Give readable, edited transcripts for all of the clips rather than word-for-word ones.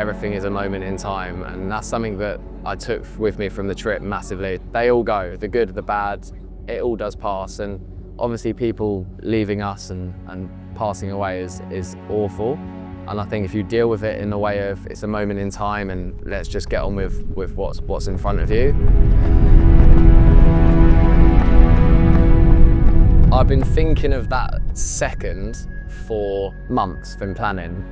everything is a moment in time, and that's something that I took with me from the trip massively. They all go, the good, the bad, it all does pass, and obviously people leaving us and passing away is awful. And I think if you deal with it in the way of it's a moment in time and let's just get on with what's in front of you. I've been thinking of that second for months, been planning,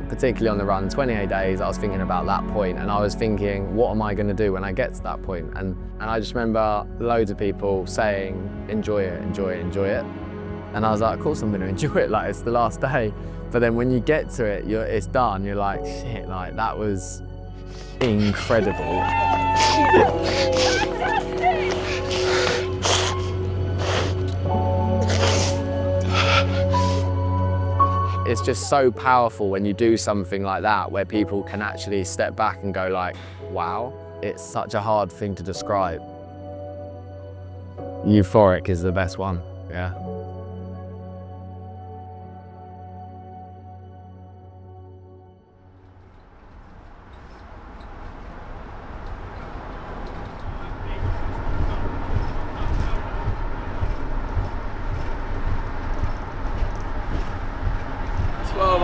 particularly on the run, 28 days, I was thinking about that point, and I was thinking, what am I going to do when I get to that point? And I just remember loads of people saying, enjoy it, enjoy it, enjoy it. And I was like, of course I'm going to enjoy it, like it's the last day. But then when you get to it, it's done, you're like, shit, like that was incredible. It's just so powerful when you do something like that, where people can actually step back and go like, wow, it's such a hard thing to describe. Euphoric is the best one, yeah.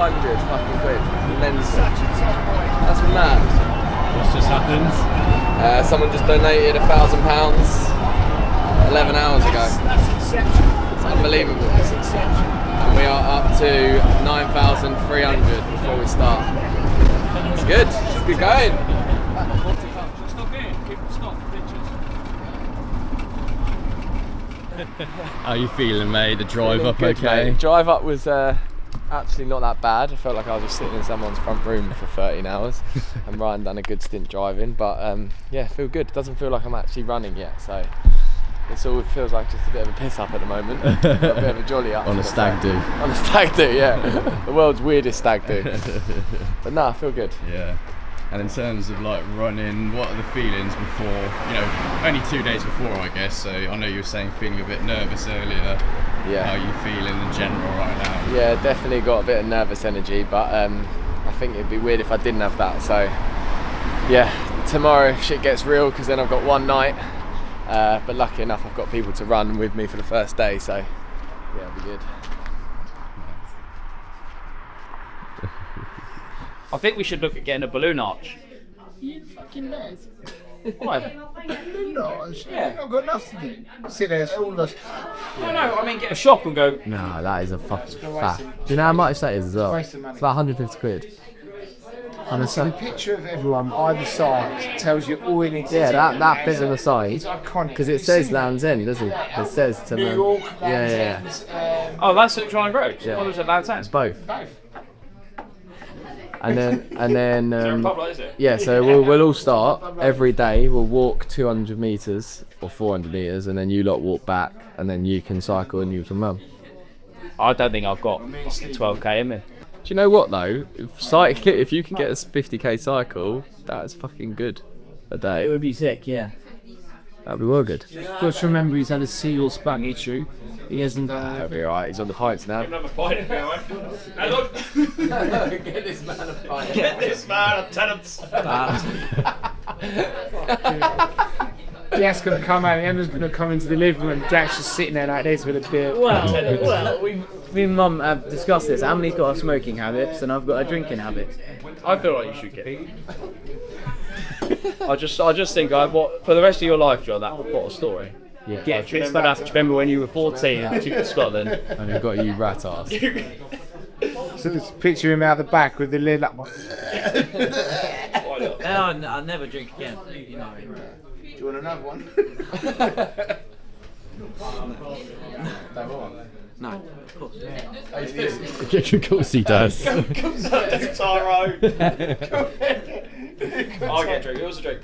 £1,200 quid. And then that's mad. What's just happened? Someone just donated £1,000 11 hours ago. That's exceptional. It's unbelievable. That's exceptional. And we are up to 9,300 before we start. It's good. It's good going. Stop here. Stop. How are you feeling, mate? The drive up Good, okay? mate. Drive up was actually not that bad. I felt like I was just sitting in someone's front room for 13 hours and Ryan done a good stint driving, but yeah, feel good. It doesn't feel like I'm actually running yet, so it all feels like just a bit of a piss up at the moment. A bit of a jolly up. On a stag do. On a stag do, yeah. The world's weirdest stag do. But nah, I feel good. Yeah. And in terms of like running, what are the feelings before, you know, only 2 days before I guess, so I know you were saying feeling a bit nervous earlier. Yeah. How are you feeling in general right now? Yeah, definitely got a bit of nervous energy, but I think it'd be weird if I didn't have that, so yeah, tomorrow shit gets real because then I've got one night, but lucky enough I've got people to run with me for the first day, so yeah, it'll be good. I think we should look at getting a balloon arch. You fucking mad. Why? No, yeah. I've got enough to do. Sit there, all this. No, I mean get a shop and go. No, that is a fucking faff. Do you know how much that is as well? Waste of money. It's about 150 quid. And So the picture of everyone either side tells you all you need to yeah, do. that bit on the side, It's iconic. because it You've says seen it. Land's End, doesn't it? It says to New York, yeah. Oh, that's at Triangle Road. Yeah. What was it, Land's End? It's both. Both. And then Pub like, is it? yeah, so we'll all start every day. We'll walk 200 meters or 400 meters, and then you lot walk back, and then you can cycle and you can run. I don't think I've got 12k in me. Do you know what though? If you can get a 50k cycle, that's fucking good a It day. would be sick, yeah. That'd be well good. Just remember he's had a seal spang issue. He hasn't done That'll be alright. He's on the pints now. Hello. Get this man a pint. Get this man a tenant. Jack's going to come out, Emma's going to come into the living room, Jack's just sitting there like this with a beer. Well, me and Mum have discussed this. Emily's got a smoking habit, and I've got a drinking habit. I feel like you should get. I just think for the rest of your life, John. What a story. Yeah. Get trips for that. Do you remember when you were 14 and took to Scotland? And you've got you rat ass. So just picture him out the back with the lid up. No, I'll never drink again. You know. Do you want another one? No, of course. Of course he does. Taro. I'll get a drink. Who's a drink?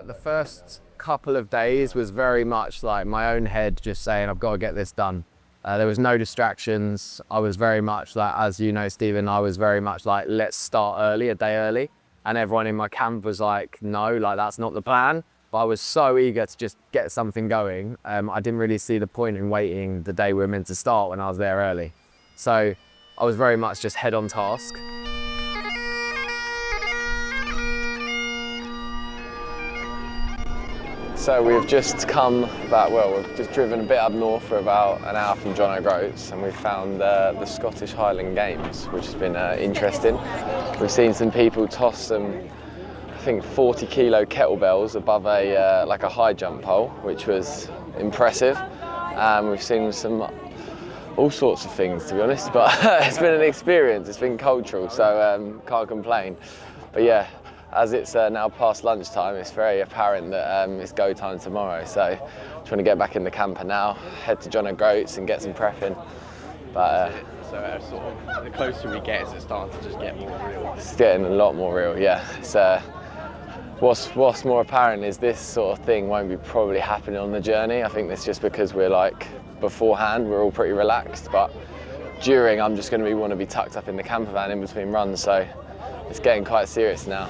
The first couple of days was very much like my own head just saying, I've got to get this done. There was no distractions. I was very much like, as you know, Stephen, I was very much like, let's start early, a day early. And everyone in my camp was like, no, like that's not the plan. But I was so eager to just get something going. I didn't really see the point in waiting the day we were meant to start when I was there early. So I was very much just head on task. So we've just come back, well, we've just driven a bit up north for about an hour from John O'Groats, and we found the Scottish Highland Games, which has been interesting. We've seen some people toss some, I think, 40-kilo kettlebells above a like a high jump pole, which was impressive. We've seen some all sorts of things, to be honest, but it's been an experience. It's been cultural, so can't complain. But yeah, as it's now past lunchtime, it's very apparent that it's go time tomorrow. So just want to get back in the camper now, head to John O'Groats and get some prepping. But So sort of, the closer we get, is it starting to just get more real? it's getting a lot more real, yeah. It's, what's more apparent is this sort of thing won't be probably happening on the journey. I think that's just because we're like, beforehand, we're all pretty relaxed, but during, I'm just going to want to be tucked up in the camper van in between runs, so it's getting quite serious now.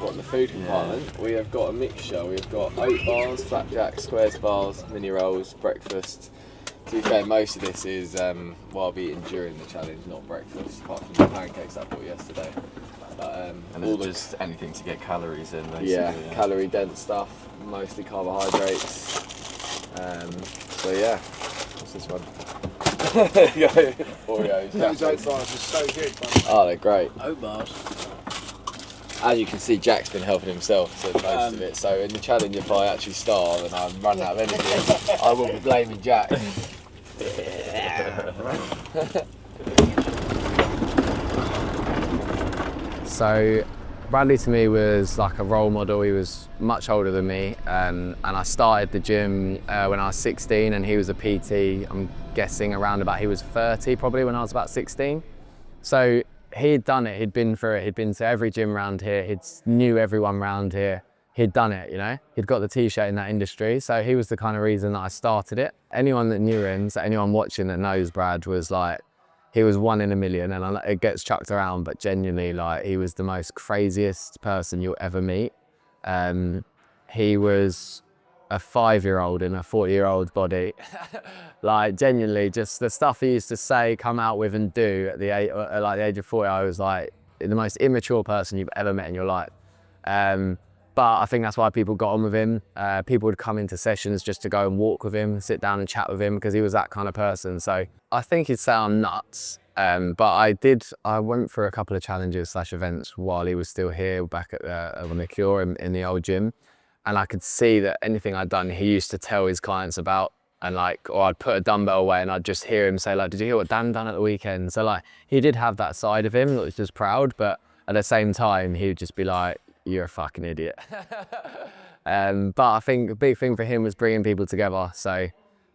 What, the food compartment, we have got a mixture. We've got oat bars, flapjacks, squares bars, mini rolls, breakfast. To be fair, most of this is what I'll be eating during the challenge, not breakfast, apart from the pancakes I bought yesterday. But, And all just anything to get calories in, basically. yeah, calorie dense stuff, mostly carbohydrates. So yeah, what's this one? There you go. Oreos. Those oat bars are so good. Man. Oh, they're great. Oat bars. As you can see, Jack's been helping himself to most of it. So in the challenge, if I actually starve and I'm running out of energy, I will be blaming Jack. So Bradley to me was like a role model. He was much older than me, and I started the gym when I was 16, and he was a PT, I'm guessing around about, he was 30 probably when I was about 16. So he'd done it, he'd been through it, he'd been to every gym around here, he knew everyone around here, he'd done it, you know? He'd got the t-shirt in that industry, so he was the kind of reason that I started it. Anyone that knew him, so anyone watching that knows Brad, was like, he was 1 in a million, and it gets chucked around, but genuinely, like, he was the most craziest person you'll ever meet. He was a 5-year-old in a 40-year-old body. Like, genuinely, just the stuff he used to say, come out with and do at the age of 40, I was like the most immature person you've ever met in your life. But I think that's why people got on with him. People would come into sessions just to go and walk with him, sit down and chat with him, because he was that kind of person. So I think he'd sound nuts, but I went for a couple of challenges / events while he was still here back at on the Cure in the old gym. And I could see that anything I'd done, he used to tell his clients about, and like, or I'd put a dumbbell away and I'd just hear him say like, did you hear what Dan done at the weekend? So like, he did have that side of him that was just proud, but at the same time, he would just be like, you're a fucking idiot. But I think the big thing for him was bringing people together. So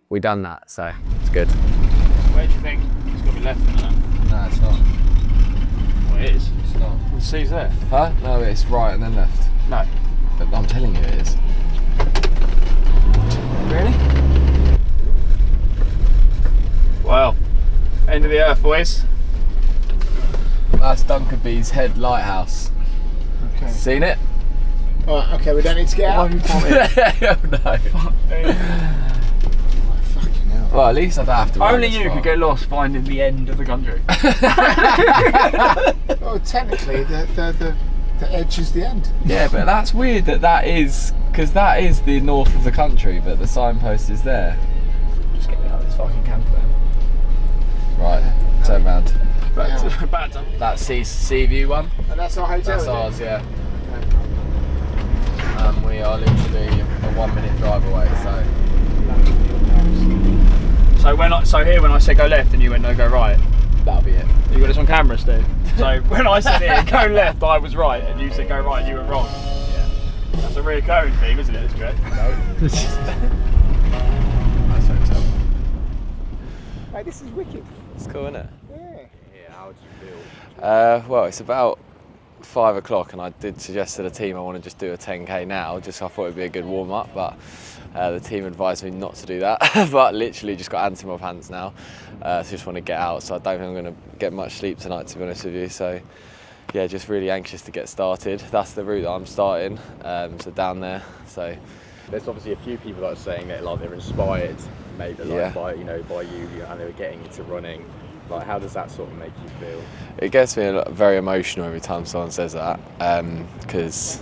we done that, so it's good. Where do you think? It's got to be left in that. No, it's not. Well, it is. It's not. The C's there. Huh? No, it's right and then left. No. But I'm telling you it is. Really? Well, end of the earth, boys. That's Dunkerbee's Head Lighthouse. Okay. Seen it? Alright, okay, we don't need to get out. No. Fucking hell. Well, at least I don't have to. Only you could get lost finding the end of the country. Well, technically, the edge is the end. Yeah, but that's weird that is, because that is the north of the country, but the signpost is there. Just get me out of this fucking camper then. Right, turn round. Bad time. That sea view one? And that's our hotel. That's is it? ours, yeah. We are literally a 1-minute drive away, so. So here when I said go left and you went no, go right. That'll be it. You got this on camera, Steve. So when I said here go left, I was right, and you said go right, and you were wrong. Yeah. That's a reoccurring theme, isn't it? This trip. Nice hotel. Hey, this is wicked. It's cool, isn't it? Yeah. How would you feel? Well, it's about 5 o'clock, and I did suggest to the team I want to just do a 10k now, just so I thought it'd be a good warm up, but the team advised me not to do that. But literally just got hands in my pants now, so just want to get out. So I don't think I'm going to get much sleep tonight, to be honest with you. So yeah, just really anxious to get started. That's the route that I'm starting, so down there. So There's obviously a few people that are saying that like they're inspired, maybe like Yeah. by you, and they were getting into running. Like, how does that sort of make you feel? it gets me very emotional every time someone says that, because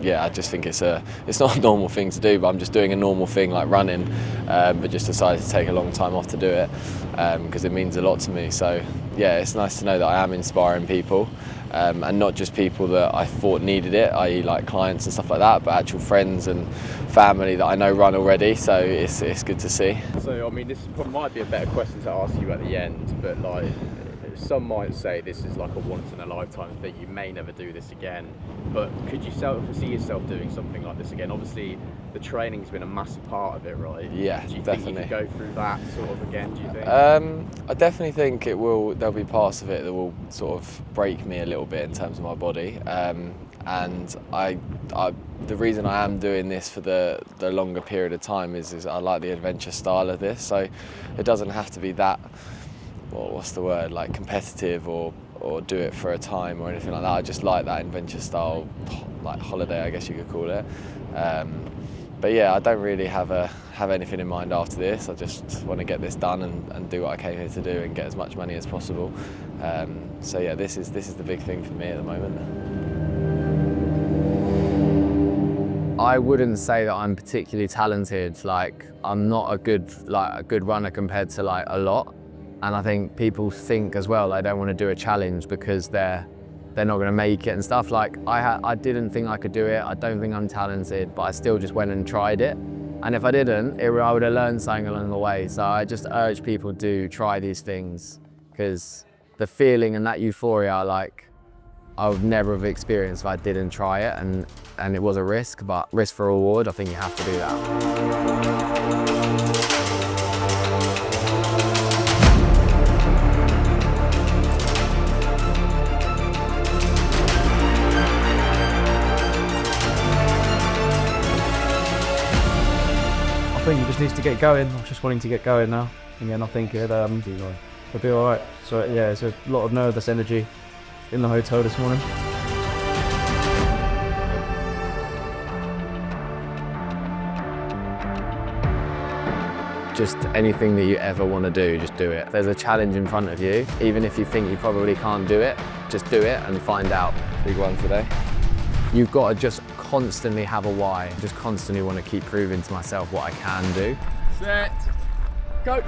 yeah, I just think it's not a normal thing to do, but I'm just doing a normal thing like running, but just decided to take a long time off to do it because it means a lot to me. So yeah, it's nice to know that I am inspiring people, and not just people that I thought needed it, i.e. like clients and stuff like that, but actual friends and family that I know run already. So it's good to see. So I mean, this might be a better question to ask you at the end, but like, some might say this is like a once in a lifetime thing. You may never do this again, but could you see yourself doing something like this again? Obviously, the training's been a massive part of it, right? Yeah, do you definitely. think you could go through that sort of again? Do you think? I definitely think it will. There'll be parts of it that will sort of break me a little bit in terms of my body, and the reason I am doing this for the longer period of time is I like the adventure style of this. So it doesn't have to be that, or what's the word, like competitive or do it for a time or anything like that. I just like that adventure style, like holiday, I guess you could call it. But yeah, I don't really have anything in mind after this. I just want to get this done and do what I came here to do and get as much money as possible. So yeah, this is the big thing for me at the moment. I wouldn't say that I'm particularly talented. Like, I'm not a good runner compared to like a lot. And I think people think as well they don't want to do a challenge because they're not going to make it and stuff. Like, I didn't think I could do it. I don't think I'm talented, but I still just went and tried it. And if I didn't, I would have learned something along the way. So I just urge people to try these things, because the feeling and that euphoria, like, I would never have experienced if I didn't try it. And it was a risk, but risk for reward, I think you have to do that. I think he just needs to get going. I'm just wanting to get going now. Again, I think it'll be alright. So yeah, it's a lot of nervous energy in the hotel this morning. Just anything that you ever want to do, just do it. If there's a challenge in front of you, even if you think you probably can't do it, just do it and find out. Big one today. You've got to just constantly have a why. Just constantly want to keep proving to myself what I can do. Set, go.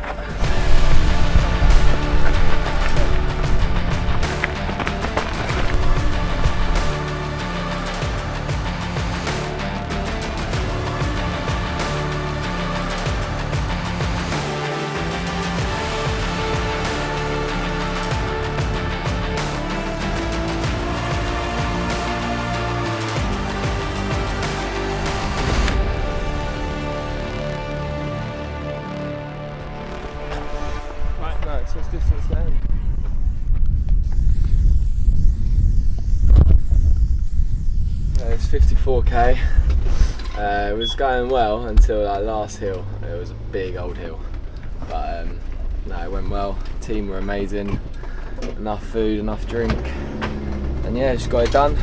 Distance then. It's 54k. It was going well until that last hill. It was a big old hill, but no, it went well. The team were amazing. Enough food, enough drink, and yeah, just got it done.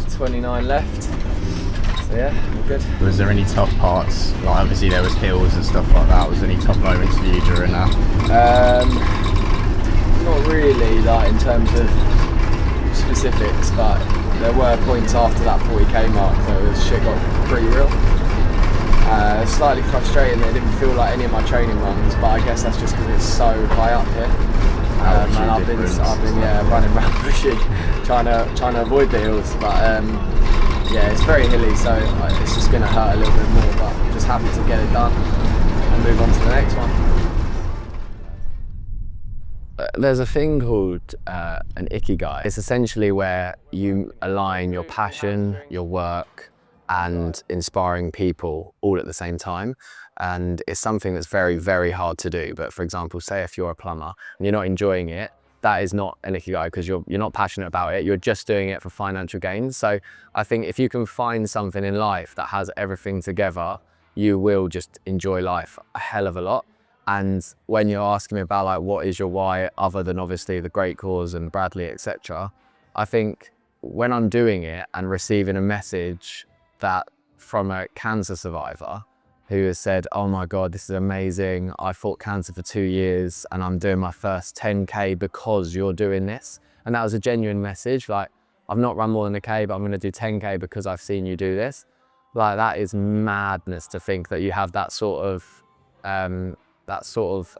It's 29 left. So yeah, all good. Was there any tough parts? Like, obviously there was hills and stuff like that. Was there any tough moments for you during that? Not really, like in terms of specifics, but there were points after that 40k mark where shit got pretty real. Slightly frustrating that it didn't feel like any of my training runs, but I guess that's just because it's so high up here. And I've been running around bushy, trying to avoid the hills. But yeah, it's very hilly, so it's just going to hurt a little bit more. But I'm just happy to get it done and move on to the next one. There's a thing called an ikigai. It's essentially where you align your passion, your work, and inspiring people all at the same time. And it's something that's very, very hard to do. But for example, say if you're a plumber and you're not enjoying it, that is not an ikigai because you're not passionate about it. You're just doing it for financial gains. So I think if you can find something in life that has everything together, you will just enjoy life a hell of a lot. And when you're asking me about like what is your why, other than obviously the great cause and Bradley, etc., I think when I'm doing it and receiving a message that from a cancer survivor who has said, oh my God, this is amazing. I fought cancer for 2 years and I'm doing my first 10K because you're doing this. And that was a genuine message. Like, I've not run more than a K, but I'm going to do 10K because I've seen you do this. Like, that is madness to think that you have that sort of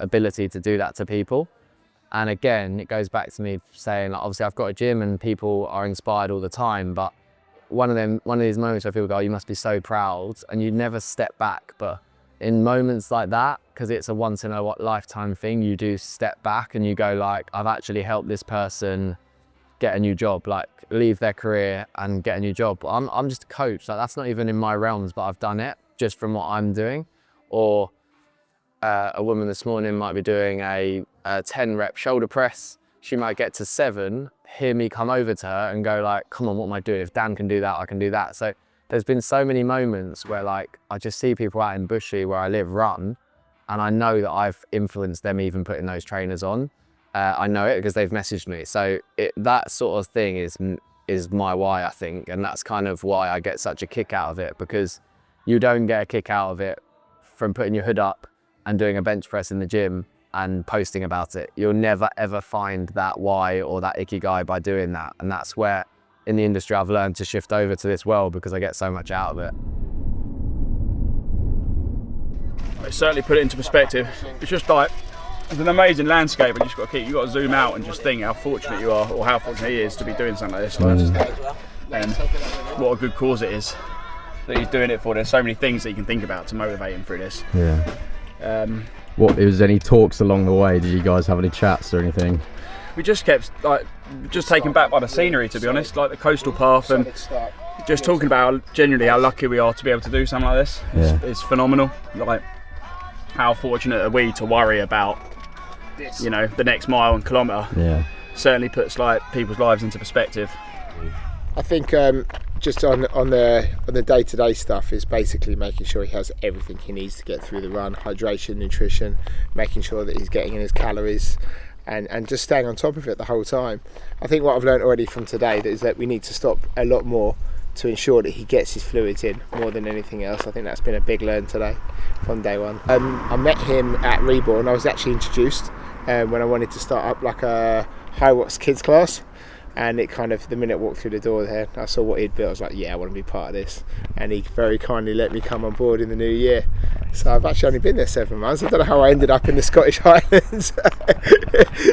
ability to do that to people. And again, it goes back to me saying, like, obviously I've got a gym and people are inspired all the time, but one of these moments where people go, oh, you must be so proud, and you never step back. But in moments like that, because it's a once in a lifetime thing, you do step back and you go like, I've actually helped this person get a new job, like leave their career and get a new job. I'm just a coach, like that's not even in my realms, but I've done it just from what I'm doing. Or a woman this morning might be doing a 10 rep shoulder press. She might get to 7, hear me come over to her and go like, come on, what am I doing? If Dan can do that, I can do that. So there's been so many moments where like, I just see people out in Bushy where I live run, and I know that I've influenced them even putting those trainers on. I know it because they've messaged me. So that sort of thing is my why, I think. And that's kind of why I get such a kick out of it, because you don't get a kick out of it from putting your hood up and doing a bench press in the gym and posting about it. You'll never ever find that why or that ikigai by doing that. And that's where in the industry I've learned to shift over to this world, because I get so much out of it. I certainly put it into perspective. It's just like, it's an amazing landscape, and you've got to zoom out and just think how fortunate you are, or how fortunate he is to be doing something like this. And what a good cause it is that he's doing it for. There's so many things that you can think about to motivate him through this. Yeah. What, was any talks along the way? Did you guys have any chats or anything? We just kept just taken back by the scenery, to be honest, like the coastal path, and just talking about genuinely how lucky we are to be able to do something like this. It's phenomenal. Like, how fortunate are we to worry about, you know, the next mile and kilometre? Yeah. Certainly puts like people's lives into perspective. I think just on the day-to-day stuff is basically making sure he has everything he needs to get through the run: hydration, nutrition, making sure that he's getting in his calories, and just staying on top of it the whole time. I think what I've learned already from today is that we need to stop a lot more to ensure that he gets his fluids in more than anything else. I think that's been a big learn today from day one. I met him at Reborn. I was actually introduced when I wanted to start up like a High Watts kids class, and it kind of, the minute I walked through the door there, I saw what he'd built. I was like, yeah, I want to be part of this, and he very kindly let me come on board in the new year. So I've actually only been there 7 months. I don't know how I ended up in the Scottish Highlands.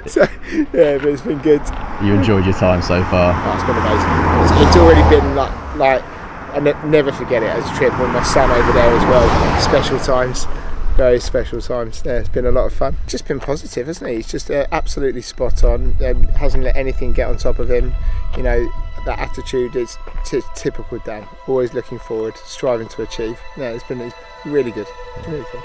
So yeah, but it's been good. You enjoyed your time so far? Oh, it's been amazing. It's already been like I never forget it as a trip with my son over there as well. Special times, very special times. Yeah, it's been a lot of fun. Just been positive, hasn't he? He's just absolutely spot on. Hasn't let anything get on top of him. You know, that attitude is typical Dan. Always looking forward, striving to achieve. Yeah, it's been really good. Really good.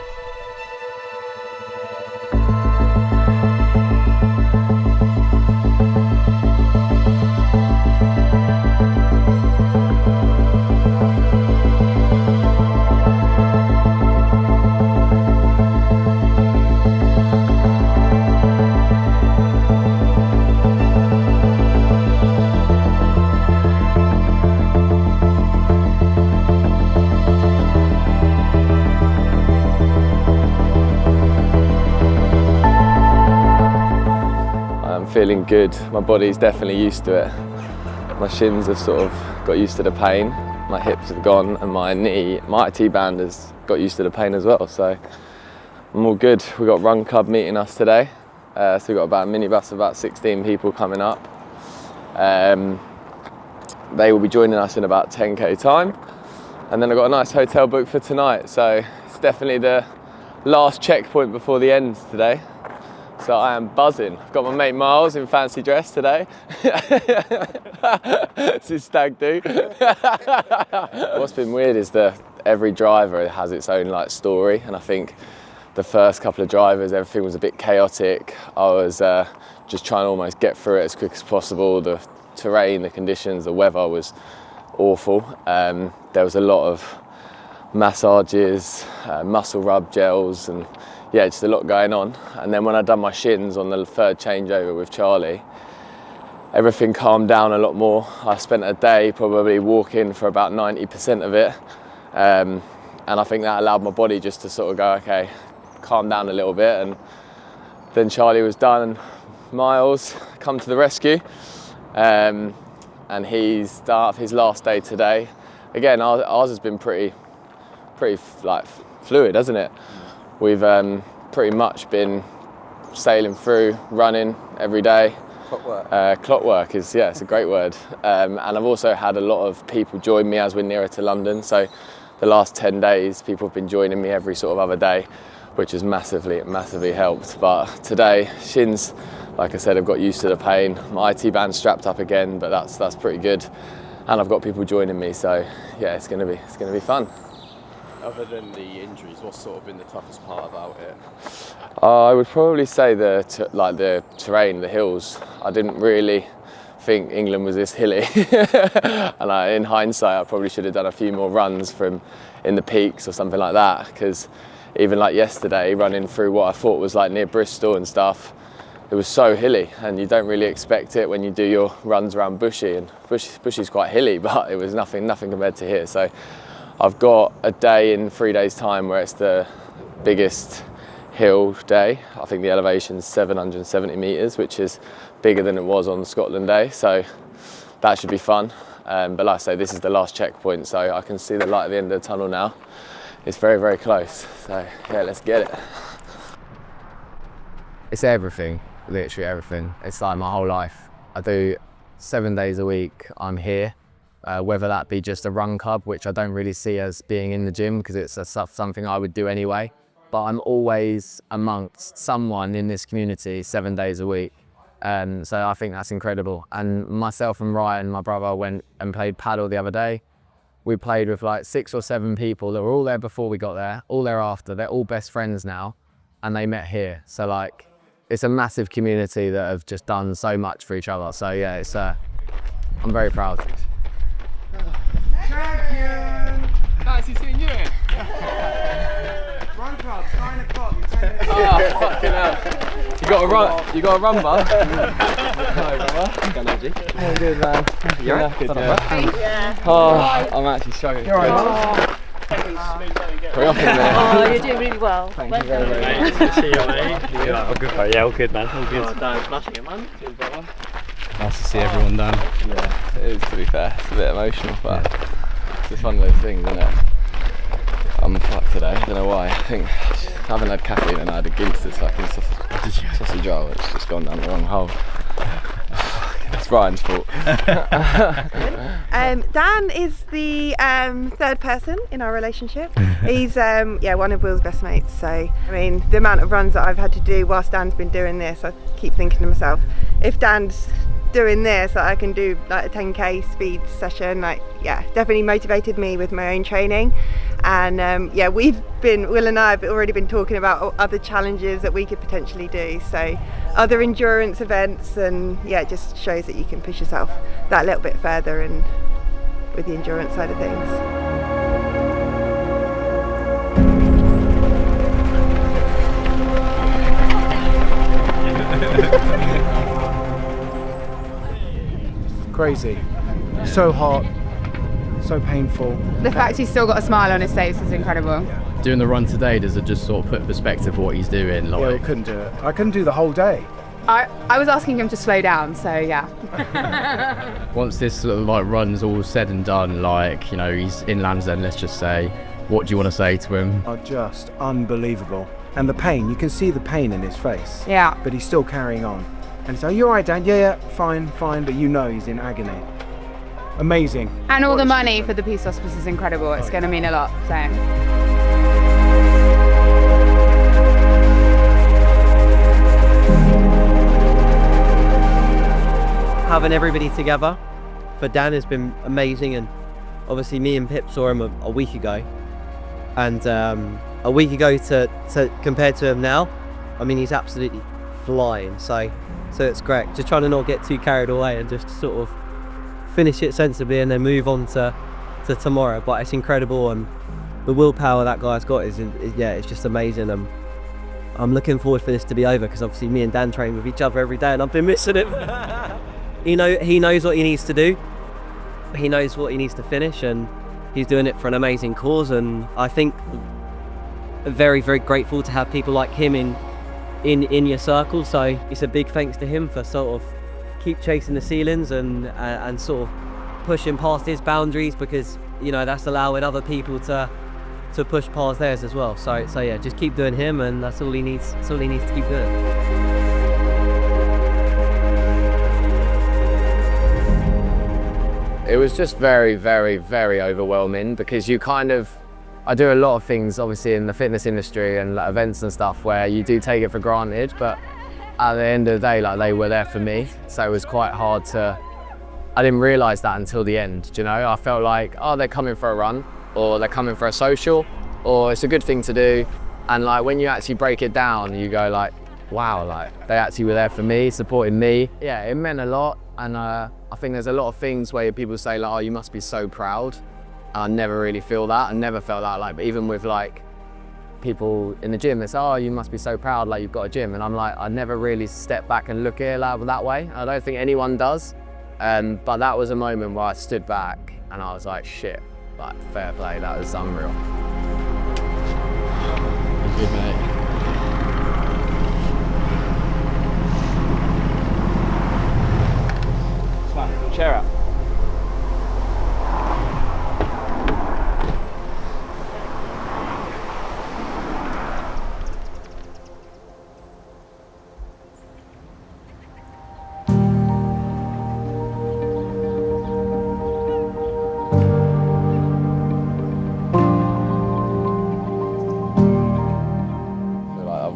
Feeling good. My body's definitely used to it. My shins have sort of got used to the pain, my hips have gone, and my knee, my IT band has got used to the pain as well, so I'm all good. We've got Run Club meeting us today, so we've got about a minibus of about 16 people coming up. They will be joining us in about 10k time, and then I've got a nice hotel booked for tonight, so it's definitely the last checkpoint before the end today. So I am buzzing. I've got my mate Miles in fancy dress today. It's his stag do. What's been weird is that every driver has its own like story, and I think the first couple of drivers, everything was a bit chaotic. I was just trying to almost get through it as quick as possible. The terrain, the conditions, the weather was awful. There was a lot of massages, muscle rub gels, and yeah, just a lot going on. And then when I'd done my shins on the third changeover with Charlie, everything calmed down a lot more. I spent a day probably walking for about 90% of it. And I think that allowed my body just to sort of go, okay, calm down a little bit. And then Charlie was done and Miles come to the rescue. and he's started his last day today. Again, ours has been pretty like fluid, hasn't it? We've pretty much been sailing through, running every day. Clockwork is, yeah, it's a great word. And I've also had a lot of people join me as we're nearer to London. So the last 10 days, people have been joining me every sort of other day, which has massively helped. But today, shins, like I said, I've got used to the pain. My IT band's strapped up again, but that's pretty good. And I've got people joining me, so yeah, it's gonna be fun. Other than the injuries, what's sort of been the toughest part about it? I would probably say the terrain, the hills. I didn't really think England was this hilly, and in hindsight, I probably should have done a few more runs in the peaks or something like that. Because even like yesterday, running through what I thought was like near Bristol and stuff, it was so hilly, and you don't really expect it when you do your runs around Bushy, and Bushy's quite hilly, but it was nothing compared to here. So I've got a day in 3 days' time where it's the biggest hill day. I think the elevation's 770 metres, which is bigger than it was on Scotland Day, so that should be fun. But like I say, this is the last checkpoint, so I can see the light at the end of the tunnel now. It's very close, so yeah, let's get it. It's everything, literally everything. It's like my whole life. I do 7 days a week, I'm here. Whether that be just a run club, which I don't really see as being in the gym because it's something I would do anyway, but I'm always amongst someone in this community 7 days a week. So I think that's incredible. And myself and Ryan, my brother, went and played paddle the other day. We played with like 6 or 7 people that were all there before we got there, all there after. They're all best friends now, and they met here. So like, it's a massive community that have just done so much for each other. So yeah, it's I'm very proud. Champion! Nice to see you. Run club, 9 o'clock, you're 10 minutes. Oh, fucking hell. You got a run, bud? Hello, brother. How good, man? You're right? Good, yeah. Oh, I'm actually struggling. You're right. Hurry up in there. Oh, you're doing really well. Thank you very much. Nice to see you, mate. You're all good, mate. Yeah, all good, man. All good. Oh, Dan, smashing it, man. Cheers, brother. Nice to see everyone, Dan. Yeah, it is, to be fair. It's a bit emotional, but it's just one of those things, isn't it? I'm fucked today, I don't know why. I think I haven't had caffeine and I had a Ginster's fucking sausage roll. It's just gone down the wrong hole. It's Ryan's fault. Dan is the third person in our relationship. He's one of Will's best mates. So I mean, the amount of runs that I've had to do whilst Dan's been doing this, I keep thinking to myself, if Dan's doing this, I can do like a 10k speed session. Like, yeah, definitely motivated me with my own training. And Will and I have already been talking about other challenges that we could potentially do. So other endurance events, and yeah, it just shows that you can push yourself that little bit further and with the endurance side of things. Crazy. So hot, so painful. The fact he's still got a smile on his face is incredible. Doing the run today, does it just sort of put perspective what he's doing? Like, Yeah, I couldn't do it. I couldn't do the whole day. I was asking him to slow down, so yeah. once this sort of like run's all said and done, like, you know, he's in Land's End, let's just say, what do you want to say to him? Are just unbelievable. And the pain, you can see the pain in his face. Yeah. But he's still carrying on. And so, you're right, Dan. Yeah, fine, but you know he's in agony. Amazing. And all the money for the Peace Hospice is incredible. It's going to mean a lot, so. Having everybody together for Dan has been amazing, and obviously me and Pip saw him a week ago, and a week ago to compared to him now, I mean, he's absolutely flying. So it's great. Just trying to not get too carried away and just sort of finish it sensibly and then move on to tomorrow. But it's incredible, and the willpower that guy's got is it's just amazing. I'm looking forward for this to be over, because obviously me and Dan train with each other every day and I've been missing him. He knows what he needs to do. He knows what he needs to finish, and he's doing it for an amazing cause. And I think very, very grateful to have people like him in your circle. So it's a big thanks to him for sort of keep chasing the ceilings and sort of pushing past his boundaries, because you know that's allowing other people to push past theirs as well. So yeah, just keep doing him, and that's all he needs. That's all he needs to keep doing. It was just very, very, very overwhelming, because I do a lot of things obviously in the fitness industry and like events and stuff where you do take it for granted, but at the end of the day, like, they were there for me. So it was quite hard I didn't realise that until the end, do you know? I felt like, oh, they're coming for a run, or they're coming for a social, or it's a good thing to do. And like when you actually break it down, you go like, wow, like they actually were there for me, supporting me. Yeah, it meant a lot. And I think there's a lot of things where people say like, oh, you must be so proud. I never really feel that. I never felt that. Like, but even with like people in the gym, they say, oh, you must be so proud, like you've got a gym. And I'm like, I never really step back and look at it like that way. I don't think anyone does. But that was a moment where I stood back and I was like, shit, like fair play, that was unreal. You're good, mate. Smash, chair out.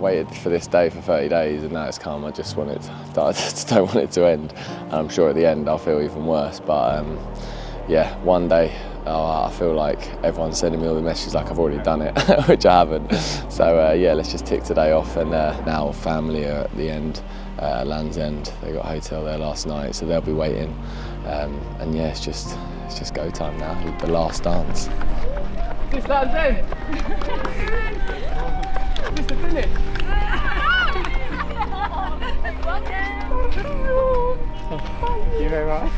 Waited for this day for 30 days and now it's come. I just don't want it to end. And I'm sure at the end I'll feel even worse, but yeah, one day I feel like everyone's sending me all the messages like I've already done it, which I haven't. So yeah, let's just tick today off, and now family are at the end, Land's End. They got a hotel there last night, so they'll be waiting. And yeah, it's just go time now, the last dance. It's Land's End! It's the finish! Thank you very much.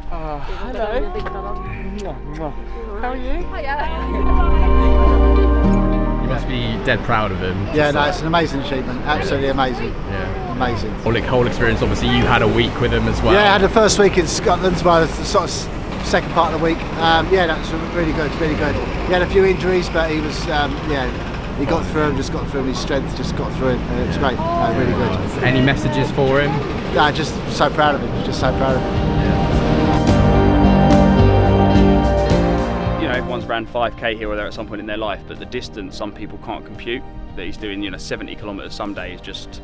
Hello. How are you? You must be dead proud of him. Yeah, no, it's an amazing achievement. Absolutely amazing. Yeah. Amazing. Whole experience, obviously you had a week with him as well. Yeah, I had the first week in Scotland, well, the sort of second part of the week. Yeah, that's really good, really good. He had a few injuries, but he was, yeah, he got through him, just got through him, his strength just got through him, and it was great, really good. Any messages for him? No, just so proud of him, just so proud of him. You know, everyone's ran 5k here or there at some point in their life, but the distance some people can't compute. That he's doing, 70 kilometres some days, just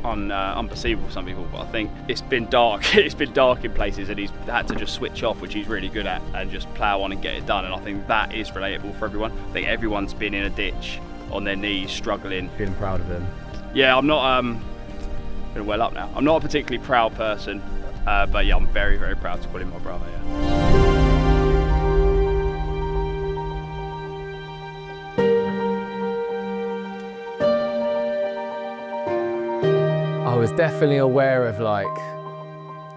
unperceivable for some people. But I think it's been dark. It's been dark in places, and he's had to just switch off, which he's really good at, and just plough on and get it done. And I think that is relatable for everyone. I think everyone's been in a ditch, on their knees, struggling. Feeling proud of him. Yeah, I'm not. Been well up now. I'm not a particularly proud person, but yeah, I'm very, very proud to call him my brother. Yeah. I was definitely aware of like,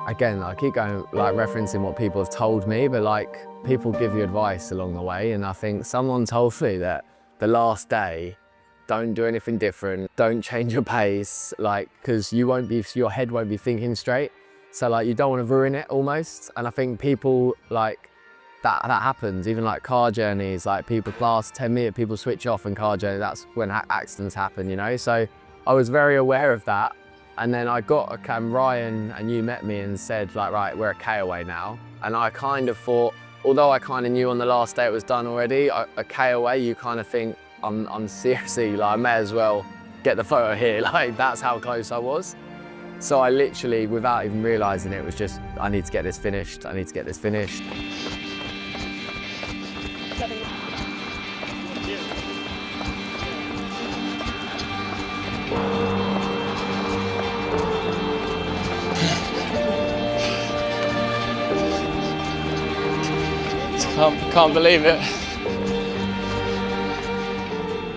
again, I keep going like referencing what people have told me, but like people give you advice along the way, and I think someone told me that the last day, don't do anything different, don't change your pace, like, because your head won't be thinking straight. So like you don't want to ruin it almost. And I think people like, that happens, even like car journeys, like people last 10 minutes, people switch off in car journey, that's when accidents happen, So I was very aware of that. And then I got Ryan and you met me and said like, right, we're a K away now. And I kind of thought, although I kind of knew on the last day it was done already, a K away, you kind of think, I'm seriously, like I may as well get the photo here, like that's how close I was. So I literally, without even realising it, was just, I need to get this finished, I need to get this finished. Can't believe it.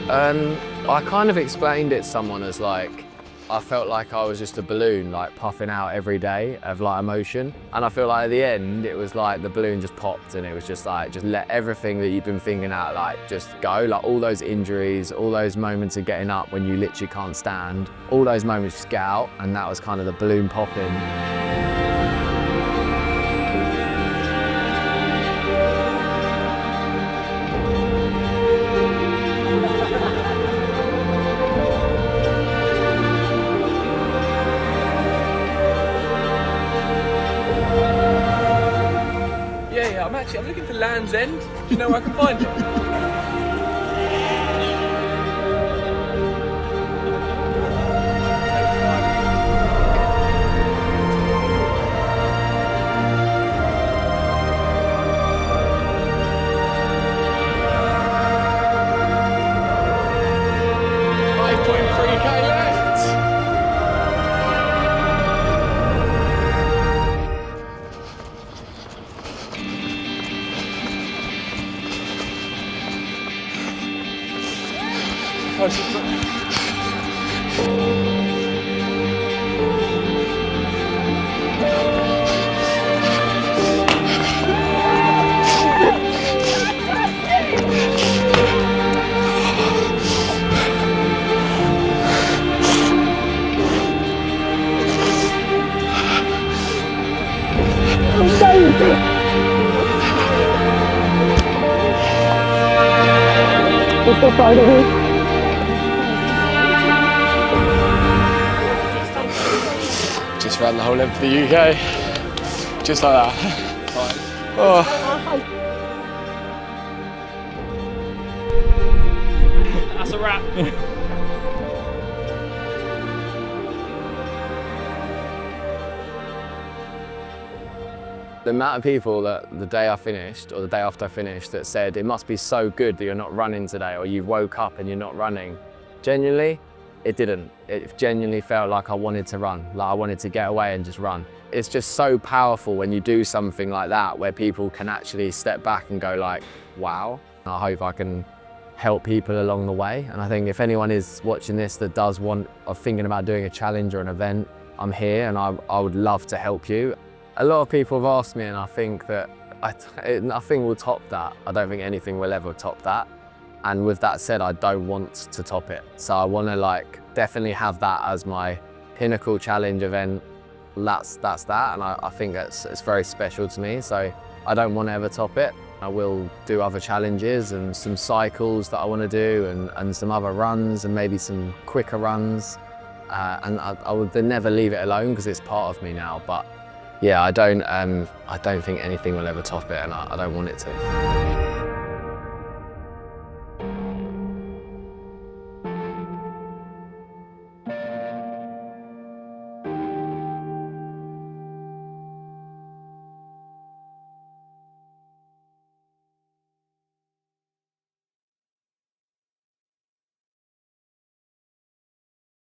I kind of explained it to someone as like, I felt like I was just a balloon, like puffing out every day of like emotion. And I feel like at the end, it was like the balloon just popped and it was just like, just let everything that you've been thinking out, like just go. Like all those injuries, all those moments of getting up when you literally can't stand, all those moments just get out, and that was kind of the balloon popping. I'm looking for Land's End. Do you know where I can find it? Just ran the whole length of the UK, just like that. Oh. That's a wrap. The amount of people that the day I finished, or the day after I finished, that said, it must be so good that you're not running today, or you woke up and you're not running. Genuinely, it didn't. It genuinely felt like I wanted to run, like I wanted to get away and just run. It's just so powerful when you do something like that, where people can actually step back and go like, wow. I hope I can help people along the way. And I think if anyone is watching this that does want, or thinking about doing a challenge or an event, I'm here and I would love to help you. A lot of people have asked me, and I think that nothing will top that. I don't think anything will ever top that. And with that said, I don't want to top it. So I want to like definitely have that as my pinnacle challenge event. That's that, and I think it's very special to me. So I don't want to ever top it. I will do other challenges and some cycles that I want to do, and some other runs, and maybe some quicker runs. And I would never leave it alone because it's part of me now. But yeah, I don't think anything will ever top it, and I don't want it to.